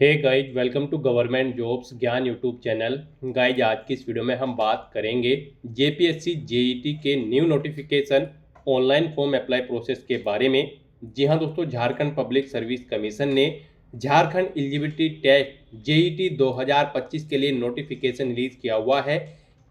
Hey guys, welcome to government jobs Gyan YouTube channel. Guys, आज की इस वीडियो में हम बात करेंगे जेपीएससी जेईटी के new notification online form apply process के बारे में। जी हाँ दोस्तों, झारखंड पब्लिक सर्विस कमीशन ने झारखंड एलिजिबिलिटी टेस्ट जेईटी 2025 के लिए नोटिफिकेशन रिलीज किया हुआ है।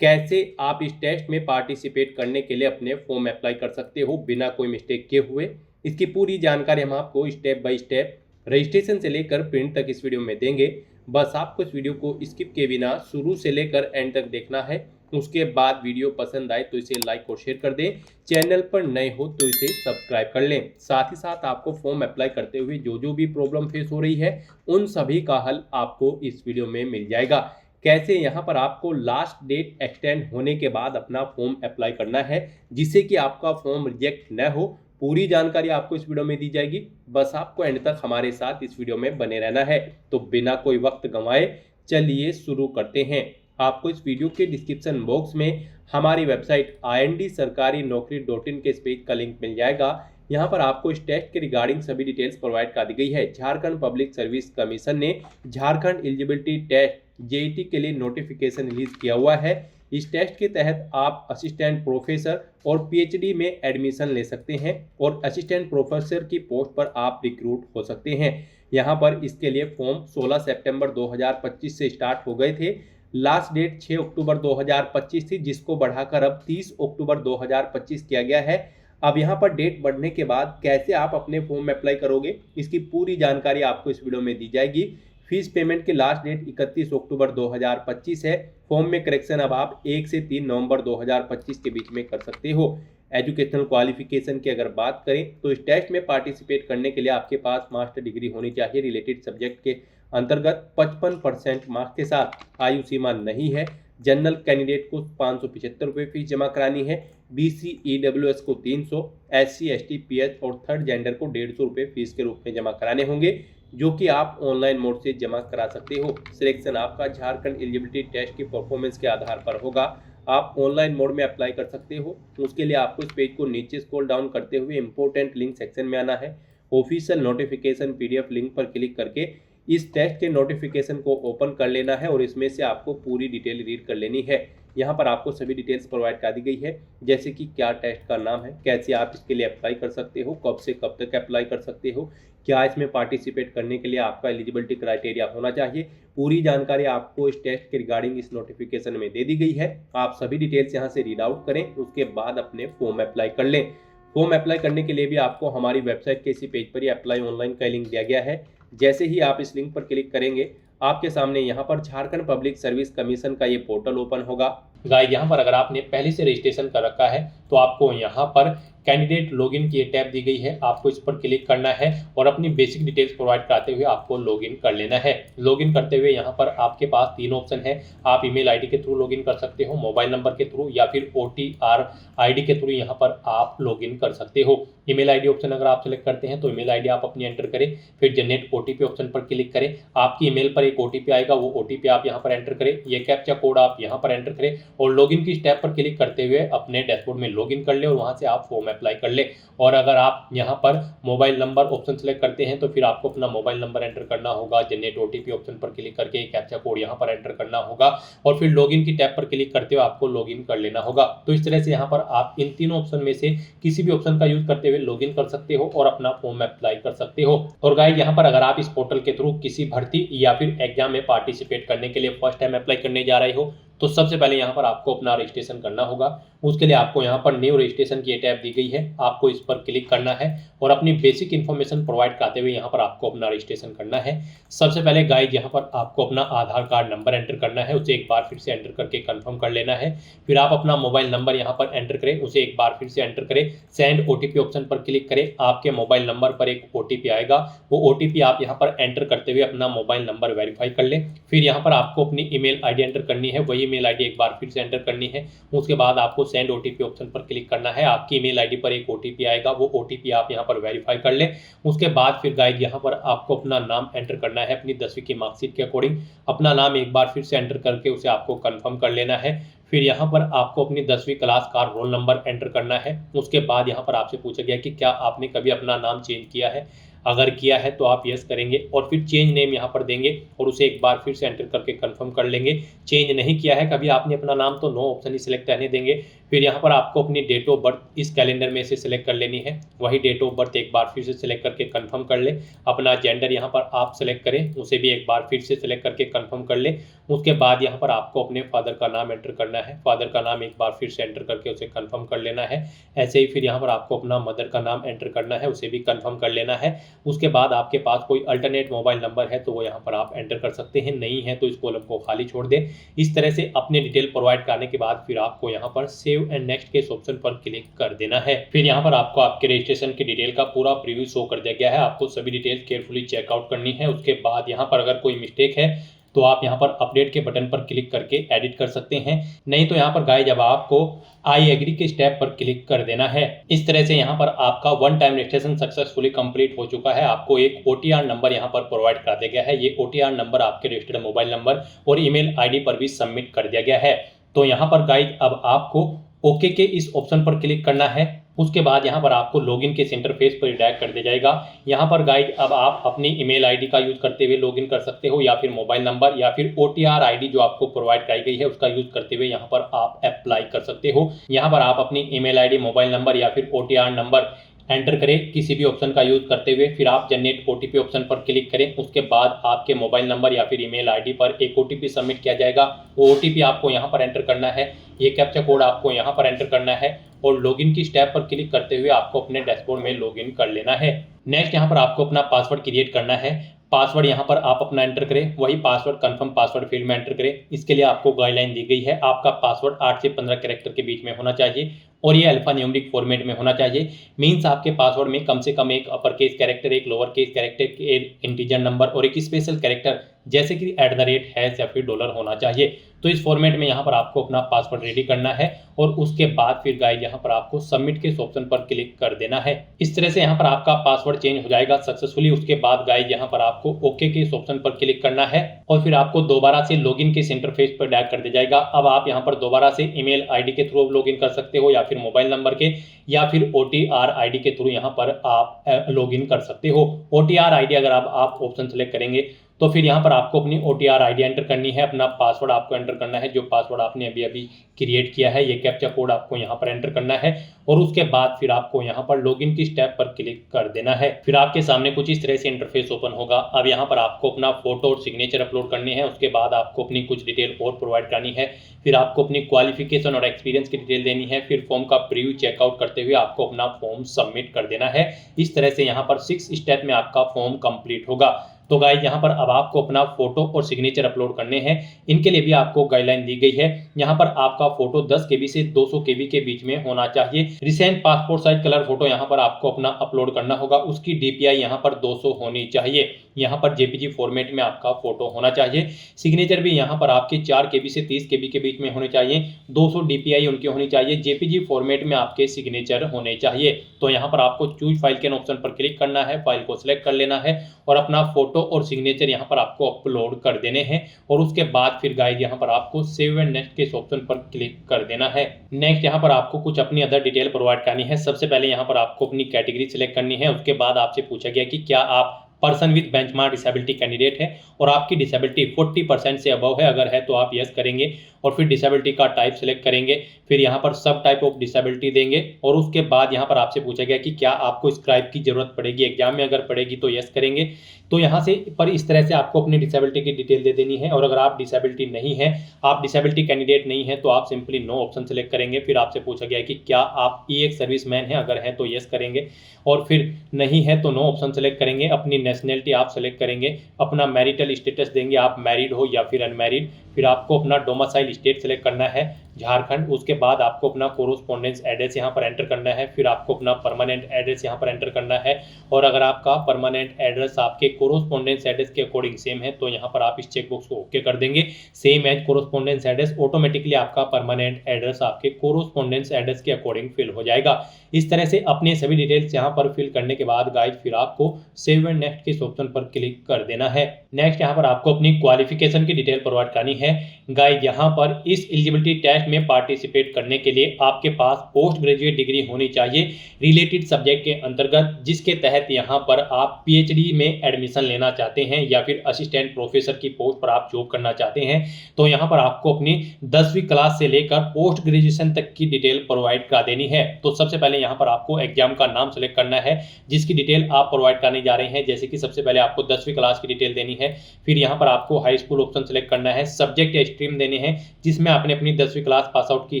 कैसे आप इस टेस्ट में पार्टिसिपेट करने के लिए अपने फॉर्म अप्लाई कर सकते हो बिना कोई मिस्टेक किए हुए, इसकी पूरी जानकारी हम आपको स्टेप बाय स्टेप रजिस्ट्रेशन से लेकर प्रिंट तक इस वीडियो में देंगे। बस आपको इस वीडियो को स्किप किए बिना शुरू से लेकर एंड तक देखना है। उसके बाद वीडियो पसंद आए तो इसे लाइक और शेयर कर दें। चैनल पर नए हो तो इसे सब्सक्राइब कर लें। साथ ही साथ आपको फॉर्म अप्लाई करते हुए जो जो भी प्रॉब्लम फेस हो रही है उन सभी का हल आपको इस वीडियो में मिल जाएगा। कैसे यहाँ पर आपको लास्ट डेट एक्सटेंड होने के बाद अपना फॉर्म अप्लाई करना है जिससे कि आपका फॉर्म रिजेक्ट न हो, पूरी जानकारी आपको इस वीडियो में दी जाएगी। बस आपको एंड तक हमारे साथ इस वीडियो में बने रहना है। तो बिना कोई वक्त गंवाए चलिए शुरू करते हैं। आपको इस वीडियो के डिस्क्रिप्शन बॉक्स में हमारी वेबसाइट IND-sarkari-naukri.in के इस पेज का लिंक मिल जाएगा। यहाँ पर आपको इस टेस्ट के रिगार्डिंग सभी डिटेल्स प्रोवाइड कर दी गई है। झारखंड पब्लिक सर्विस कमीशन ने झारखंड एलिजिबिलिटी टेस्ट जेईटी के लिए नोटिफिकेशन रिलीज किया हुआ है। इस टेस्ट के तहत आप असिस्टेंट प्रोफेसर और पीएचडी में एडमिशन ले सकते हैं और असिस्टेंट प्रोफेसर की पोस्ट पर आप रिक्रूट हो सकते हैं। यहाँ पर इसके लिए फॉर्म 16 सितंबर 2025 से स्टार्ट हो गए थे। लास्ट डेट 6 अक्टूबर 2025 थी, जिसको बढ़ाकर अब 30 अक्टूबर 2025 किया गया है। अब यहाँ पर डेट बढ़ने के बाद कैसे आप अपने फॉर्म अप्लाई करोगे, इसकी पूरी जानकारी आपको इस वीडियो में दी जाएगी। फीस पेमेंट की लास्ट डेट 31 अक्टूबर 2025 है। फॉर्म में करेक्शन अब आप 1 से 3 नवंबर 2025 के बीच में कर सकते हो। एजुकेशनल क्वालिफिकेशन की अगर बात करें तो इस टेस्ट में पार्टिसिपेट करने के लिए आपके पास मास्टर डिग्री होनी चाहिए। रिलेटेड सब्जेक्ट के अंतर्गत 55% मार्क्स के साथ आयु सीमा नहीं है। जनरल कैंडिडेट को 575 रुपये फीस जमा करानी है। BC EWS को 300, SC ST PH और थर्ड जेंडर को 150 रुपये फीस के रूप में जमा कराने होंगे, जो कि आप ऑनलाइन मोड से जमा करा सकते हो। सिलेक्शन आपका झारखंड एलिजिबिलिटी टेस्ट की परफॉर्मेंस के आधार पर होगा। आप ऑनलाइन मोड में अप्लाई कर सकते हो। उसके लिए आपको इस पेज को नीचे स्क्रॉल डाउन करते हुए इंपॉर्टेंट लिंक सेक्शन में आना है। ऑफिशियल नोटिफिकेशन PDF लिंक पर क्लिक करके इस टेस्ट के नोटिफिकेशन को ओपन कर लेना है और इसमें से आपको पूरी डिटेल रीड कर लेनी है। यहाँ पर आपको सभी डिटेल्स प्रोवाइड कर दी गई है, जैसे कि क्या टेस्ट का नाम है, कैसे आप इसके लिए अप्लाई कर सकते हो, कब से कब तक अप्लाई कर सकते हो, क्या इसमें पार्टिसिपेट करने के लिए आपका एलिजिबिलिटी क्राइटेरिया होना चाहिए। पूरी जानकारी आपको इस टेस्ट के रिगार्डिंग इस नोटिफिकेशन में दे दी गई है। आप सभी डिटेल्स यहाँ से रीड आउट करें, उसके बाद अपने फॉर्म अप्लाई कर लें। फॉर्म अप्लाई करने के लिए भी आपको हमारी वेबसाइट के इसी पेज पर ही अप्लाई ऑनलाइन का लिंक दिया गया है। जैसे ही आप इस लिंक पर क्लिक करेंगे, आपके सामने यहाँ पर झारखंड पब्लिक सर्विस कमीशन का ये पोर्टल ओपन होगा। गाइस, यहाँ पर अगर आपने पहले से रजिस्ट्रेशन कर रखा है तो आपको यहाँ पर कैंडिडेट लॉगिन की टैब दी गई है। आपको इस पर क्लिक करना है और अपनी बेसिक डिटेल्स प्रोवाइड कराते हुए आपको लॉगिन कर लेना है। लॉगिन करते हुए यहाँ पर आपके पास 3 ऑप्शन है। आप ईमेल आईडी के थ्रू लॉगिन कर सकते हो, मोबाइल नंबर के थ्रू, या फिर OTR ID के थ्रू यहाँ पर आप लॉगिन कर सकते हो। ईमेल आईडी ऑप्शन अगर आप सेलेक्ट करते हैं तो ईमेल आईडी आप अपनी एंटर करें, फिर जनरेट OTP ऑप्शन पर क्लिक करें। आपकी ईमेल पर एक OTP आएगा, वो OTP आप यहाँ पर एंटर करें। ये कैप्चा कोड आप यहाँ पर एंटर करें और लॉगिन की स्टेप पर क्लिक करते हुए अपने डैशबोर्ड में लॉगिन कर ले और वहाँ से आप फॉर्म अप्लाई कर ले। और अगर आप यहाँ पर मोबाइल नंबर ऑप्शन सेलेक्ट करते हैं तो फिर आपको अपना मोबाइल नंबर एंटर करना होगा। जनरेट OTP ऑप्शन पर क्लिक करके कैप्चा कोड यहाँ पर एंटर करना होगा और फिर लॉगिन की टैब पर क्लिक करते हुए आपको लॉगिन कर लेना होगा। तो इस तरह से यहाँ पर आप इन तीनों ऑप्शन में से किसी भी ऑप्शन का यूज करते हुए लॉगिन कर सकते हो और अपना फॉर्म अप्लाई कर सकते हो। और गाइस, यहाँ पर अगर आप इस पोर्टल के थ्रू किसी भर्ती या फिर एग्जाम में पार्टिसिपेट करने के लिए फर्स्ट टाइम अप्लाई करने जा रहे हो तो सबसे पहले यहाँ पर आपको अपना रजिस्ट्रेशन करना होगा। उसके लिए आपको यहाँ पर न्यू रजिस्ट्रेशन की टैब दी गई है, आपको इस पर क्लिक करना है और अपनी बेसिक इन्फॉर्मेशन प्रोवाइड कराते हुए यहाँ पर आपको अपना रजिस्ट्रेशन करना है। सबसे पहले गाइस, यहाँ पर आपको अपना आधार कार्ड नंबर एंटर करना है, उसे एक बार फिर से एंटर करके कंफर्म कर लेना है। फिर आप अपना मोबाइल नंबर यहाँ पर एंटर करें, उसे एक बार फिर से एंटर करें। सेंड OTP ऑप्शन पर क्लिक करें। आपके मोबाइल नंबर पर एक OTP आएगा, वो OTP आप यहाँ पर एंटर करते हुए अपना मोबाइल नंबर वेरीफाई कर लें। फिर यहाँ पर आपको अपनी ईमेल आईडी एंटर करनी है, वही ईमेल आईडी एक बार फिर से एंटर करनी है। उसके बाद आपको सेंड OTP ऑप्शन पर क्लिक करना है। आपकी ईमेल आईडी पर एक OTP आएगा, वो OTP आप यहाँ पर वेरीफाई कर लें। उसके बाद फिर गाइस, यहाँ पर आपको अपना नाम एंटर करना है अपनी 10वीं की मार्कशीट के अकॉर्डिंग। अपना नाम एक बार फिर से एंटर करके उसे आपको कंफर्म कर लेना है। फिर यहाँ पर आपको अपनी 10वीं क्लास का रोल नंबर एंटर करना है। उसके बाद यहाँ पर आपसे पूछा गया कि क्या आपने कभी अपना नाम चेंज किया है। अगर किया है तो आप यस करेंगे और फिर चेंज नेम यहाँ पर देंगे और उसे एक बार फिर से एंटर करके कंफर्म कर लेंगे। चेंज नहीं किया है कभी आपने अपना नाम तो नो ऑप्शन ही सिलेक्ट रहने देंगे। फिर यहाँ पर आपको अपनी डेट ऑफ बर्थ इस कैलेंडर में से सिलेक्ट कर लेनी है, वही डेट ऑफ बर्थ एक बार फिर से सिलेक्ट करके कंफर्म कर ले। अपना जेंडर यहाँ पर आप सिलेक्ट करें, उसे भी एक बार फिर से सिलेक्ट करके कंफर्म कर ले। उसके बाद यहाँ पर आपको अपने फादर का नाम एंटर करना है, फादर का नाम एक बार फिर से एंटर करके उसे कंफर्म कर लेना है। ऐसे ही फिर यहाँ पर आपको अपना मदर का नाम एंटर करना है, उसे भी कंफर्म कर लेना है। उसके बाद आपके पास कोई अल्टरनेट मोबाइल नंबर है तो वो यहाँ पर आप एंटर कर सकते हैं, नहीं है तो इस कॉलम को खाली छोड़ दें। इस तरह से अपने डिटेल प्रोवाइड करने के बाद फिर आपको यहाँ पर सेव एंड नेक्स्ट के इस ऑप्शन पर क्लिक कर देना है। फिर यहाँ पर आपको आपके रजिस्ट्रेशन की डिटेल का पूरा प्रीव्यू शो कर दिया गया है, आपको सभी डिटेल केयरफुली चेकआउट करनी है। उसके बाद यहाँ पर अगर कोई मिस्टेक है तो आप यहाँ पर अपडेट के बटन पर क्लिक करके एडिट कर सकते हैं, नहीं तो यहाँ पर गाइस जब आपको आई एग्री के स्टेप पर क्लिक कर देना है। इस तरह से यहाँ पर आपका one time registration successfully complete हो चुका है। आपको एक OTR नंबर यहाँ पर प्रोवाइड कर दिया गया है, ये OTR नंबर आपके रजिस्टर्ड मोबाइल नंबर और ईमेल आईडी पर भी सबमिट कर दिया गया है। तो यहाँ पर गाइस अब आपको ओके के इस ऑप्शन पर क्लिक करना है। उसके बाद यहाँ पर आपको लॉगिन के इंटरफेस पर रिडायरेक्ट कर दिया जाएगा। यहाँ पर गाइड अब आप अपनी ईमेल आईडी का यूज करते हुए लॉगिन कर सकते हो, या फिर मोबाइल नंबर या फिर OTR आईडी जो आपको प्रोवाइड कराई गई है उसका यूज करते हुए यहाँ पर आप अप्लाई कर सकते हो। यहाँ पर आप अपनी ईमेल आईडी, मोबाइल नंबर या फिर OTR नंबर एंटर करें किसी भी ऑप्शन का यूज करते हुए, फिर आप जनरेट OTP ऑप्शन पर क्लिक करें। उसके बाद आपके मोबाइल नंबर या फिर ईमेल आईडी पर एक OTP सबमिट किया जाएगा, वो OTP आपको यहाँ पर एंटर करना है, ये कैप्चा कोड आपको यहाँ पर एंटर करना है और लॉगिन की स्टेप पर क्लिक करते हुए आपको अपने डैशबोर्ड में लॉगिन कर लेना है। नेक्स्ट यहाँ पर आपको अपना पासवर्ड क्रिएट करना है। पासवर्ड यहाँ पर आप अपना एंटर करें, वही पासवर्ड कंफर्म पासवर्ड फील्ड में एंटर करें। इसके लिए आपको गाइडलाइन दी गई है, आपका पासवर्ड 8 से 15 कैरेक्टर के बीच में होना चाहिए और ये अल्फा न्यूमेरिक फॉर्मेट में होना चाहिए। मीन्स आपके पासवर्ड में कम से कम एक अपर केस कैरेक्टर, एक लोअर केस कैरेक्टर, एक इंटीजर नंबर और एक स्पेशल कैरेक्टर जैसे कि @ या फिर डॉलर होना चाहिए। तो इस फॉर्मेट में यहाँ पर आपको अपना पासवर्ड रेडी करना है और उसके बाद फिर गाइस यहाँ पर आपको सबमिट के ऑप्शन पर क्लिक कर देना है। इस तरह से यहाँ पर आपका पासवर्ड चेंज हो जाएगा सक्सेसफुली। उसके बाद गाइस यहाँ पर आपको ओके के इस ऑप्शन पर क्लिक करना है और फिर आपको दोबारा से लॉगिन के इंटरफेस पर डायरेक्ट कर दिया जाएगा। अब आप यहाँ पर दोबारा से ईमेल आईडी के थ्रू लॉगिन कर सकते हो या फिर मोबाइल नंबर के या फिर OTR आईडी के थ्रू यहाँ पर आप लॉगिन कर सकते हो। OTR आईडी अगर आप ऑप्शन सेलेक्ट करेंगे तो फिर यहाँ पर आपको अपनी OTR आईडी एंटर करनी है, अपना पासवर्ड आपको एंटर करना है जो पासवर्ड आपने अभी क्रिएट किया है, ये कैप्चा कोड आपको यहाँ पर एंटर करना है और उसके बाद फिर आपको यहाँ पर लॉगिन की स्टेप पर क्लिक कर देना है। फिर आपके सामने कुछ इस तरह से इंटरफेस ओपन होगा। अब यहाँ पर आपको अपना फोटो और सिग्नेचर अपलोड करनी है, उसके बाद आपको अपनी कुछ डिटेल और प्रोवाइड करनी है, फिर आपको अपनी क्वालिफिकेशन और एक्सपीरियंस की डिटेल देनी है, फिर फॉर्म का प्रीव्यू चेकआउट करते हुए आपको अपना फॉर्म सबमिट कर देना है। इस तरह से यहाँ पर 6 स्टेप में आपका फॉर्म कंप्लीट होगा। तो गाइस यहाँ पर अब आपको अपना फोटो और सिग्नेचर अपलोड करने हैं, इनके लिए भी आपको गाइडलाइन दी गई है। यहाँ पर आपका फोटो 10 KB से 200 KB के बीच में होना चाहिए। Recent passport size colour photo यहाँ पर आपको अपना अपलोड करना होगा, उसकी DPI यहाँ पर 200 होनी चाहिए। यहाँ पर JPG फॉर्मेट में आपका फोटो होना चाहिए। सिग्नेचर भी यहाँ पर आपके 4 KB से 30 KB के बीच में होने चाहिए, 200 DPI उनकी होनी चाहिए। JPG फॉर्मेट में आपके सिग्नेचर होने चाहिए। तो यहाँ पर आपको चूज फाइल के ऑप्शन पर क्लिक करना है, फाइल को सिलेक्ट कर लेना है और अपना फोटो और सिग्नेचर यहाँ पर आपको अपलोड कर देने हैं और उसके बाद फिर गाइस यहाँ पर आपको सेव एंड नेक्स्ट के ऑप्शन पर क्लिक कर देना है। नेक्स्ट यहाँ पर आपको कुछ अपनी अदर डिटेल प्रोवाइड करनी है। सबसे पहले यहाँ पर आपको अपनी कैटेगरी सिलेक्ट करनी है। उसके बाद आपसे पूछा गया कि क्या आप person with benchmark disability candidate है और आपकी डिसेबिलिटी 40% से अबव है, अगर है तो आप यस करेंगे और फिर डिसेबिलिटी का टाइप सेलेक्ट करेंगे, फिर यहाँ पर सब टाइप ऑफ डिसेबिलिटी देंगे और उसके बाद यहाँ पर आपसे पूछा गया कि क्या आपको स्क्राइब की जरूरत पड़ेगी एग्जाम में, अगर पड़ेगी तो यस करेंगे। तो यहाँ से पर इस तरह से आपको अपनी डिसेबिलिटी की डिटेल दे देनी है और अगर आप डिसेबिलिटी नहीं है, आप डिसेबिलिटी कैंडिडेट नहीं है तो आप सिंपली नो ऑप्शन सेलेक्ट करेंगे। फिर आपसे पूछा गया कि क्या आप एक सर्विसमैन है, अगर है तो यस करेंगे और फिर नहीं है तो नो ऑप्शन सेलेक्ट करेंगे। अपनी नेशनलिटी आप सेलेक्ट करेंगे, अपना मैरिटल स्टेटस देंगे, आप मैरिड हो या फिर अनमैरिड, फिर आपको अपना डोमिसाइल स्टेट सेलेक्ट करना है झारखंड। उसके बाद आपको अपना कोरोस्पोंडेंस एड्रेस यहाँ पर एंटर करना है, फिर आपको अपना परमानेंट एड्रेस यहाँ पर एंटर करना है और अगर आपका परमानेंट एड्रेस आपके कोरोस्पोंडेंस एड्रेस के अकॉर्डिंग सेम है तो यहाँ पर आप इस चेकबॉक्स को ओके कर देंगे। Same as correspondence address, automatically आपका परमानेंट एड्रेस आपके कोरोस्पोंडेंस एड्रेस के अकॉर्डिंग फिल हो जाएगा। इस तरह से अपने सभी डिटेल्स यहाँ पर फिल करने के बाद गाइस फिर आपको सेव एंड नेक्स्ट के ऑप्शन पर क्लिक कर देना है। नेक्स्ट यहाँ पर आपको अपनी क्वालिफिकेशन की डिटेल प्रोवाइड करनी है। गाइस यहाँ पर इस एलिजिबिलिटी टेस्ट में पार्टिसिपेट करने के लिए आपके पास पोस्ट ग्रेजुएट डिग्री होनी चाहिए रिलेटेड सब्जेक्ट के अंतर्गत, जिसके तहत यहाँ पर आप पीएचडी में एडमिशन लेना चाहते हैं या फिर असिस्टेंट प्रोफेसर की पोस्ट पर आप जॉब करना चाहते हैं, तो यहाँ पर आपको अपनी 10वीं क्लास से लेकर पोस्ट ग्रेजुएशन तक की डिटेल प्रोवाइड करा देनी है। तो सबसे पहले यहाँ पर आपको एग्जाम का नाम सेलेक्ट करना है जिसकी डिटेल आप प्रोवाइड करने जा रहे हैं। जैसे कि सबसे पहले आपको 10वीं क्लास की डिटेल देनी है, फिर यहाँ पर आपको हाई स्कूल ऑप्शन सेलेक्ट करना है, सब्जेक्ट या स्ट्रीम देने हैं जिसमें आपने अपनी 10वीं क्लास पास आउट की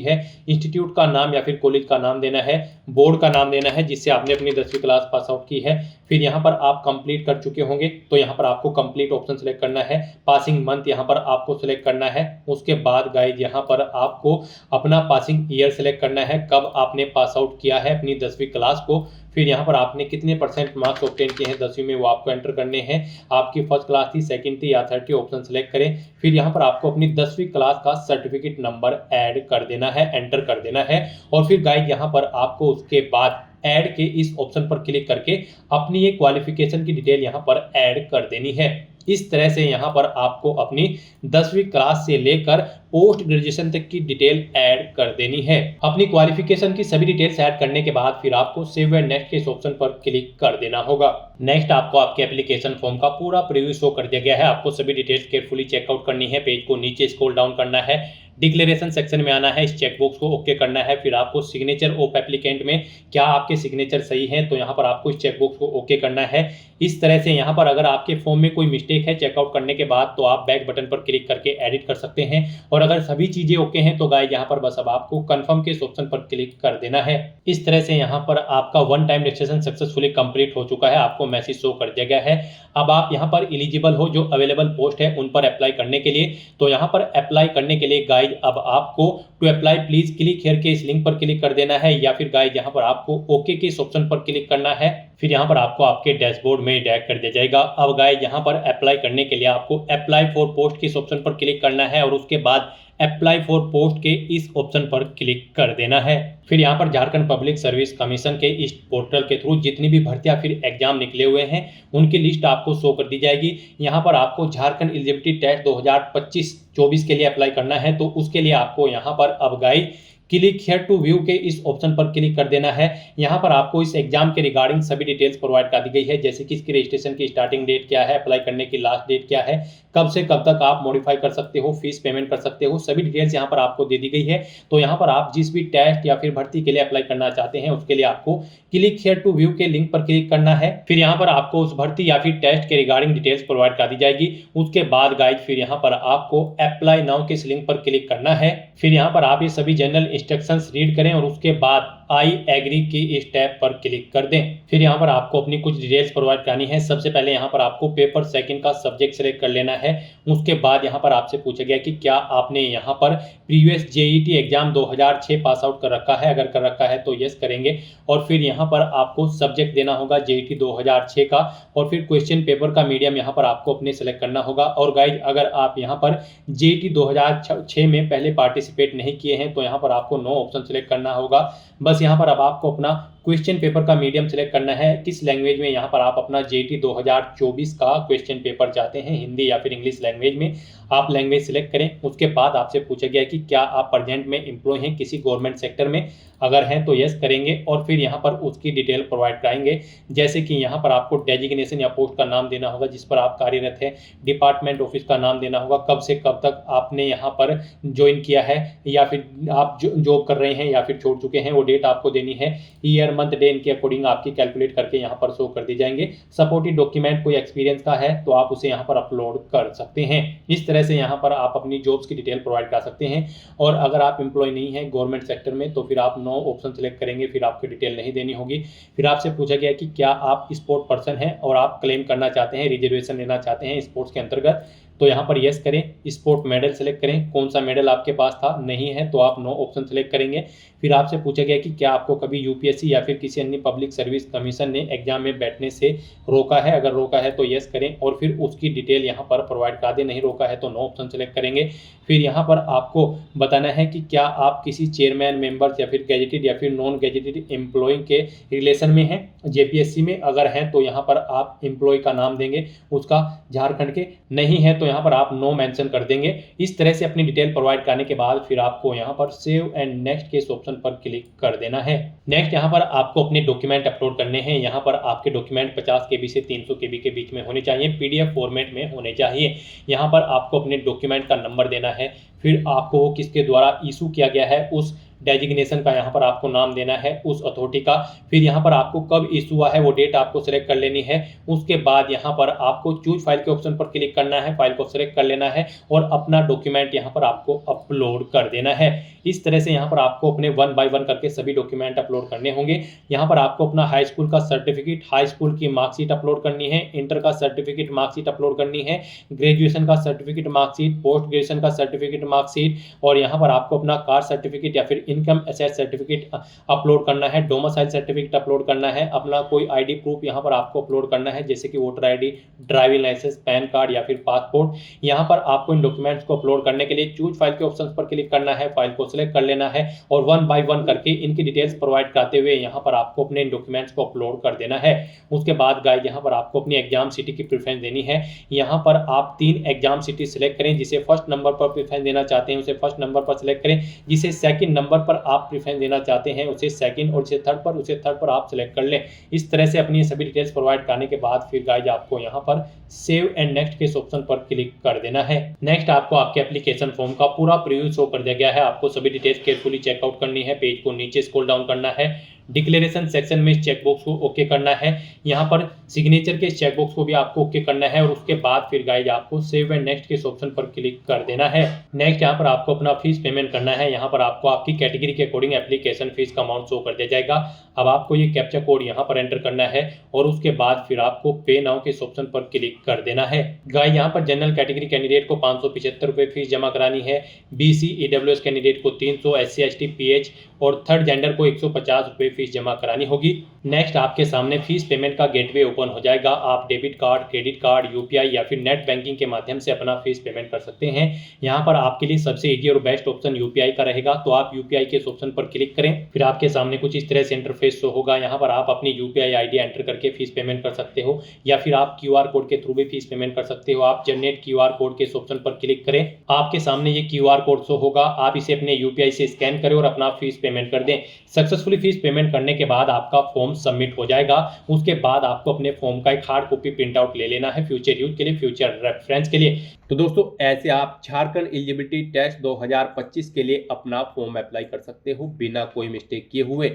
है, इंस्टीट्यूट का नाम या फिर कॉलेज का नाम देना है, बोर्ड का नाम देना है जिससे आपने अपनी 10वीं क्लास पास आउट की है। फिर यहाँ पर आप कंप्लीट कर चुके होंगे तो यहाँ पर आपको कंप्लीट ऑप्शन सेलेक्ट करना है, पासिंग मंथ यहाँ पर आपको सेलेक्ट करना है। उसके बाद गाइज यहाँ पर आपको अपना पासिंग ईयर सेलेक्ट करना है, कब आपने पास आउट किया है अपनी 10वीं क्लास को। फिर यहाँ पर आपने कितने % मार्क्स ऑब्टेन किए हैं 10वीं में वो आपको एंटर करने हैं। आपकी फर्स्ट क्लास थी, सेकंड थी या थर्ड थी, ऑप्शन सेलेक्ट करें। फिर यहाँ पर आपको अपनी 10वीं क्लास का सर्टिफिकेट नंबर ऐड कर देना है, एंटर कर देना है। और फिर गाइज यहाँ पर आपको उसके बाद ऐड के इस ऑप्शन पर क्लिक करके अपनी ये क्वालिफिकेशन की डिटेल यहाँ पर ऐड कर देनी है। इस तरह से यहाँ पर आपको अपनी 10वीं क्लास से लेकर पोस्ट ग्रेजुएशन तक की डिटेल ऐड कर देनी है। अपनी क्वालिफिकेशन की सभी डिटेल्स ऐड करने के बाद फिर आपको सेव एंड नेक्स्ट के इस ऑप्शन पर क्लिक कर देना होगा। नेक्स्ट आपको आपके एप्लीकेशन फॉर्म का पूरा प्रीव्यू शो कर दिया गया है। आपको सभी डिटेल्स केयरफुली चेकआउट करनी है, पेज को नीचे स्क्रॉल डाउन करना है, डिक्लेरेशन सेक्शन में आना है, इस चेकबॉक्स को ओके करना है। फिर आपको सिग्नेचर ऑफ एप्लीकेंट में क्या आपके सिग्नेचर सही है तो यहाँ पर आपको इस चेकबॉक्स को ओके करना है। इस तरह से यहाँ पर अगर आपके फॉर्म में कोई मिस्टेक है चेकआउट करने के बाद तो आप बैक बटन पर क्लिक करके एडिट कर सकते हैं। और अगर सभी चीजें ओके हैं तो गाइस यहाँ पर बस अब आपको कंफर्म के इस ऑप्शन पर क्लिक कर देना है। इस तरह से यहाँ पर आपका one time registration successfully complete हो चुका है, आपको मैसेज शो कर दिया गया है। अब आप यहाँ पर एलिजिबल हो, जो अवेलेबल पोस्ट है उन पर अप्लाई करने के लिए। तो यहाँ पर अप्लाई करने के लिए गाइज अब आपको to apply please click here के इस लिंक पर क्लिक कर देना है, या फिर गाइज यहाँ पर आपको ओके के इस ऑप्शन पर क्लिक करना है। फिर यहाँ पर आपको आपके डैशबोर्ड में डायरेक्ट कर दिया जाएगा। अब गाइज यहाँ पर अप्लाई करने के लिए आपको अप्लाई फॉर पोस्ट के इस ऑप्शन पर क्लिक करना है और उसके बाद अप्लाई फॉर पोस्ट के इस ऑप्शन पर क्लिक कर देना है। फिर यहाँ पर झारखंड पब्लिक सर्विस कमीशन के इस पोर्टल के थ्रू जितनी भी भर्तियां फिर एग्जाम निकले हुए हैं उनकी लिस्ट आपको शो कर दी जाएगी। यहाँ पर आपको झारखंड एलिजिबिलिटी टेस्ट 2025-24 के लिए अप्लाई करना है, तो उसके लिए आपको यहाँ पर अब guys click here to view के इस ऑप्शन पर क्लिक कर देना है। यहाँ पर आपको इस एग्जाम के रिगार्डिंग सभी डिटेल्स प्रोवाइड कर दी गई है, जैसे कि इसकी रजिस्ट्रेशन की स्टार्टिंग डेट क्या है, अप्लाई करने की लास्ट डेट क्या है, कब से कब तक आप मॉडिफाई कर सकते हो, फीस पेमेंट कर सकते हो, सभी डिटेल्स यहाँ पर आपको दे दी गई है। तो यहाँ पर आप जिस भी टेस्ट या फिर भर्ती के लिए अप्लाई करना चाहते हैं उसके लिए आपको क्लिक हियर टू व्यू के लिंक पर क्लिक करना है। फिर यहाँ पर आपको उस भर्ती या फिर टेस्ट के रिगार्डिंग डिटेल्स प्रोवाइड कर दी जाएगी। उसके बाद गाइड फिर यहाँ पर आपको अप्लाई नाउ के इस लिंक पर क्लिक करना है। फिर यहाँ पर आप ये सभी जनरल इंस्ट्रक्शंस रीड करें और उसके बाद आई एग्री की इस टैब पर क्लिक कर दें। फिर यहाँ पर आपको अपनी कुछ डिटेल्स प्रोवाइड करनी है। सबसे पहले यहाँ पर आपको पेपर सेकंड का सब्जेक्ट सेलेक्ट कर लेना है। उसके बाद यहाँ पर आपसे पूछा गया कि क्या आपने यहाँ पर previous JET exam 2006 pass out कर रखा है, अगर कर रखा है तो यस करेंगे। और फिर यहाँ पर आपको सब्जेक्ट देना होगा जेईटी 2006 का, और फिर क्वेश्चन पेपर का मीडियम यहाँ पर आपको अपने सेलेक्ट करना होगा। और गाइज अगर आप यहाँ पर जेईटी 2006 में पहले पार्टिसिपेट नहीं किए हैं तो यहाँ पर आपको नो ऑप्शन सेलेक्ट करना होगा। बस यहाँ पर अब आपको अपना क्वेश्चन पेपर का मीडियम सेलेक्ट करना है, किस लैंग्वेज में यहाँ पर आप अपना जेईटी 2024 का क्वेश्चन पेपर चाहते हैं, हिंदी या फिर इंग्लिश लैंग्वेज में, आप लैंग्वेज सेलेक्ट करें। उसके बाद आपसे पूछा गया कि क्या आप प्रेजेंट में एम्प्लॉय हैं किसी गवर्नमेंट सेक्टर में, अगर हैं तो यस करेंगे। और फिर यहाँ पर उसकी डिटेल प्रोवाइड कराएंगे, जैसे कि यहाँ पर आपको डेजिग्नेशन या पोस्ट का नाम देना होगा जिस पर आप कार्यरत है, डिपार्टमेंट ऑफिस का नाम देना होगा, कब से कब तक आपने यहाँ पर ज्वाइन किया है या फिर आप जॉब कर रहे हैं या फिर छोड़ चुके हैं वो डेट आपको देनी है। ईयर मंथ डे इनके अकॉर्डिंग आपकी कैलकुलेट करके यहाँ पर शो कर दी जाएंगे। सपोर्टिव डॉक्यूमेंट कोई एक्सपीरियंस का है तो आप उसे यहाँ पर अपलोड कर सकते हैं। इस तरह से यहाँ पर आप अपनी जॉब्स की डिटेल प्रोवाइड कर सकते हैं। और अगर आप एम्प्लॉय नहीं है गवर्नमेंट सेक्टर में तो फिर आप नो ऑप्शन सेलेक्ट करेंगे, फिर आपकी डिटेल नहीं देनी होगी। फिर आपसे पूछा गया कि क्या आप स्पोर्ट पर्सन हैं और आप क्लेम करना चाहते हैं, रिजर्वेशन लेना चाहते हैं स्पोर्ट्स के अंतर्गत, तो यहाँ पर यस करें। स्पोर्ट मेडल सेलेक्ट करें, कौन सा मेडल आपके पास था, नहीं है तो आप नो ऑप्शन सेलेक्ट करेंगे। फिर आपसे पूछा गया कि क्या आपको कभी यूपीएससी या फिर किसी अन्य पब्लिक सर्विस कमीशन ने एग्जाम में बैठने से रोका है, अगर रोका है तो यस करें और फिर उसकी डिटेल यहाँ पर प्रोवाइड कर दें, नहीं रोका है तो नो ऑप्शन सेलेक्ट करेंगे। फिर यहाँ पर आपको बताना है कि क्या आप किसी चेयरमैन, मेंबर्स या फिर गैजेटेड या फिर नॉन गैजेटेड एम्प्लॉय के रिलेशन में हैं, जेपीएससी में, अगर हैं तो यहाँ पर आप एम्प्लॉय का नाम देंगे उसका झारखंड के, नहीं है तो यहाँ पर आप नो मेंशन कर देंगे। इस तरह से अपनी डिटेल प्रोवाइड करने के बाद फिर आपको यहाँ पर सेव एंड नेक्स्ट के इस ऑप्शन पर क्लिक कर देना है। नेक्स्ट यहाँ पर आपको अपने डॉक्यूमेंट अपलोड करने हैं। यहाँ पर आपके डॉक्यूमेंट 50 KB से 300 KB के बीच में होने चाहिए, पीडीएफ फॉर्मेट में होने चाहिए। यहाँ पर आपको अपने डॉक्यूमेंट का नंबर देना है, फिर आपको वो किसके द्वारा इशू किया गया है उस डेजिग्नेशन का यहाँ पर आपको नाम देना है, उस अथॉरिटी का, फिर यहाँ पर आपको कब इशू हुआ है वो डेट आपको सेलेक्ट कर लेनी है। उसके बाद यहाँ पर आपको चूज फाइल के ऑप्शन पर क्लिक करना है, फाइल को सेलेक्ट कर लेना है और अपना डॉक्यूमेंट यहाँ पर आपको अपलोड कर देना है। इस तरह से यहाँ पर आपको अपने 1 बाय 1 करके सभी डॉक्यूमेंट अपलोड करने होंगे। यहाँ पर आपको अपना हाई स्कूल का सर्टिफिकेट, हाई स्कूल की मार्कशीट अपलोड करनी है, इंटर का सर्टिफिकेट मार्कशीट अपलोड करनी है, ग्रेजुएशन का सर्टिफिकेट मार्कशीट, पोस्ट ग्रेजुएशन का सर्टिफिकेट मार्कशीट, और यहाँ पर आपको अपना कास्ट सर्टिफिकेट या फिर इनकम एसेट सर्टिफिकेट अपलोड करना है, डोमिसाइल सर्टिफिकेट अपलोड करना है, अपना कोई आईडी प्रूफ यहाँ पर आपको अपलोड करना है, जैसे कि voter ID, driving licence, PAN card या फिर पासपोर्ट। यहाँ पर आपको इन डॉक्यूमेंट्स को अपलोड करने के लिए चूज फाइल के ऑप्शन पर क्लिक करना है, फाइल को सिलेक्ट कर लेना है और 1 बाय 1 करके इनकी डिटेल्स प्रोवाइड करते हुए यहाँ पर आपको अपने इन डॉक्यूमेंट्स को अपलोड कर देना है। उसके बाद गाइस यहाँ पर आपको अपनी एग्जाम सिटी की प्रेफरेंस देनी है। यहाँ पर आप 3 एग्जाम सिटी सिलेक्ट करें, जिसे फर्स्ट नंबर पर प्रेफरेंस देना चाहते हैं उसे फर्स्ट नंबर पर सिलेक्ट करें, जिसे सेकंड नंबर पर आप प्रेफरेंस देना चाहते हैं उसे सेकंड, और जिसे थर्ड पर आप सिलेक्ट कर लें। इस तरह से अपनी सभी डिटेल्स प्रोवाइड करने के बाद फिर गाइस आपको यहाँ पर सेव एंड नेक्स्ट के ऑप्शन पर क्लिक कर देना है। नेक्स्ट आपको आपके एप्लीकेशन फॉर्म का पूरा प्रीव्यू शो कर दिया गया है। आपको सभी डिटेल्स केयरफुली चेकआउट करनी है, पेज को नीचे स्क्रॉल डाउन करना है, डिक्लेरेशन सेक्शन में इस चेकबॉक्स को ओके करना है, यहाँ पर सिग्नेचर के चेकबॉक्स को भी आपको ओके करना है और उसके बाद फिर गाइस आपको सेव एंड नेक्स्ट के ऑप्शन पर क्लिक कर देना है। नेक्स्ट यहाँ पर आपको अपना फीस पेमेंट करना है। यहाँ पर आपको आपकी कैटेगरी के अकॉर्डिंग एप्लीकेशन फीस का अमाउंट शो कर दिया जाएगा। अब आपको ये कैप्चा कोड यहाँ पर एंटर करना है और उसके बाद फिर आपको पे नाउ के ऑप्शन पर क्लिक कर देना है। गाइस यहाँ पर जनरल कैटेगरी कैंडिडेट को 575 रुपये फीस जमा करानी है, BC EWS कैंडिडेट को 300, SC ST PH और थर्ड जेंडर को 150 रुपये फीस जमा करानी होगी। नेक्स्ट आपके सामने फीस पेमेंट का गेटवे ओपन हो जाएगा। आप debit card, credit card, UPI या फिर नेट बैंकिंग के माध्यम से अपना फीस पेमेंट कर सकते हैं। यहाँ पर आपके लिए सबसे इजी और बेस्ट ऑप्शन UPI का रहेगा, तो आप UPI के ऑप्शन पर क्लिक करें। फिर आपके सामने कुछ इस तरह से इंटरफेस शो होगा। यहाँ पर आप अपनी UPI ID एंटर करके फीस पेमेंट कर सकते हो या फिर आप QR कोड के थ्रू भी फीस पेमेंट कर सकते हो। आप जनरेट QR कोड के ऑप्शन पर क्लिक करें, आपके सामने ये QR कोड शो होगा। आप इसे अपने UPI से स्कैन करें और अपना फीस पेमेंट कर दें। सक्सेसफुली फीस पेमेंट करने के बाद आपका फॉर्म सबमिट हो जाएगा। उसके बाद आपको अपने फॉर्म का एक हार्ड कॉपी प्रिंट आउट ले लेना है फ्यूचर यूज के लिए, फ्यूचर रेफरेंस के लिए। तो दोस्तों ऐसे आप झारखंड एलिजिबिलिटी टेस्ट 2025 के लिए अपना फॉर्म अप्लाई कर सकते हो बिना कोई मिस्टेक किए हुए।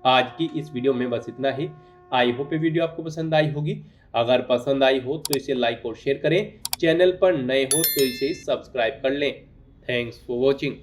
आज की इस वीडियो में बस इतना ही। आई होप ये वीडियो आपको पसंद आई होगी। अगर पसंद आई हो तो इसे लाइक और शेयर करें, चैनल पर नए हो तो इसे सब्सक्राइब कर लें। Thanks for watching.